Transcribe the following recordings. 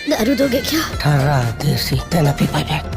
दारू दोगे क्या? ठर्रा देसी तेनापी पाइप।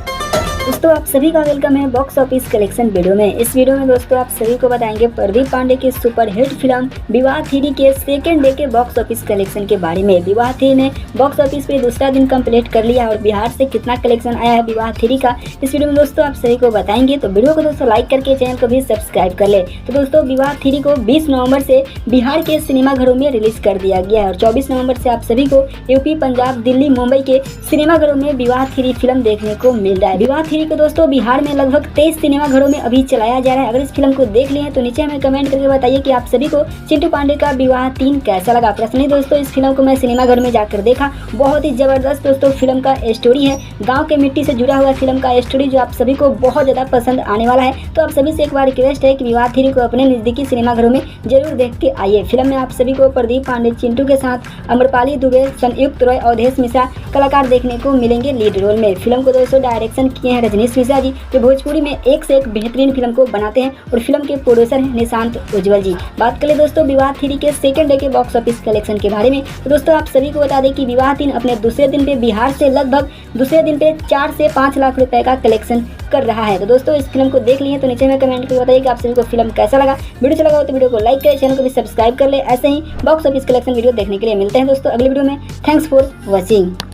दोस्तों आप सभी का वेलकम है बॉक्स ऑफिस कलेक्शन वीडियो में। इस वीडियो में दोस्तों आप सभी को बताएंगे प्रदीप पांडे की सुपरहिट फिल्म विवाह 3 के सेकेंड डे के बॉक्स ऑफिस कलेक्शन के बारे में। विवाह 3 ने बॉक्स ऑफिस पे दूसरा दिन कंप्लीट कर लिया और बिहार से कितना कलेक्शन आया है विवाह 3 का, इस वीडियो में दोस्तों आप सभी को बताएंगे। तो वीडियो को दोस्तों लाइक करके चैनल को भी सब्सक्राइब कर ले। तो दोस्तों विवाह 3 को 20 नवंबर से बिहार के सिनेमाघरों में रिलीज कर दिया गया है और 24 नवंबर से आप सभी को यूपी, पंजाब, दिल्ली, मुंबई के सिनेमाघरों में विवाह 3 फिल्म देखने को मिल रहा है। विवाह 3 को दोस्तों बिहार में लगभग 23 सिनेमाघरों में अभी चलाया जा रहा है। अगर इस फिल्म को देख लिए हैं तो नीचे हमें कमेंट करके बताइए कि आप सभी को चिंटू पांडे का विवाह 3 कैसा लगा। पर्सनली दोस्तों इस फिल्म को मैं सिनेमाघर में जाकर देखा, बहुत ही जबरदस्त दोस्तों फिल्म का स्टोरी है। गांव के मिट्टी से जुड़ा हुआ फिल्म का स्टोरी जो आप सभी को बहुत ज़्यादा पसंद आने वाला है। तो आप सभी से एक बार रिक्वेस्ट है कि विवाह 3 को अपने नज़दीकी सिनेमाघरों में जरूर देख के आइए। फिल्म में आप सभी को प्रदीप पांडे चिंटू के साथ अम्रपाली दुबे, संयुक्त रॉय, अवधेश मिश्रा कलाकार देखने को मिलेंगे लीड रोल में। फिल्म को दोस्तों डायरेक्शन किए हैं रजनीश मिश्रा जी, जो भोजपुरी में एक से एक बेहतरीन फिल्म को बनाते हैं और फिल्म के प्रोड्यूसर हैं निशांत उज्जवल जी। बात करें दोस्तों विवाह 3 के सेकंड डे के बॉक्स ऑफिस कलेक्शन के बारे में, तो दोस्तों आप सभी को बता दें कि विवाह 3 अपने दूसरे दिन पे बिहार से लगभग दूसरे दिन पे 4 से 5 लाख रुपए का कलेक्शन कर रहा है। तो दोस्तों इस फिल्म को देख लिए तो नीचे में कमेंट करके बताइए कि आप सभी को फिल्म कैसा लगा। वीडियो अच्छा लगा हो तो वीडियो को लाइक करें, चैनल को भी सब्सक्राइब कर ले। ऐसे ही बॉक्स ऑफिस कलेक्शन वीडियो देखने के लिए मिलते हैं दोस्तों अगले वीडियो में। Thanks for watching.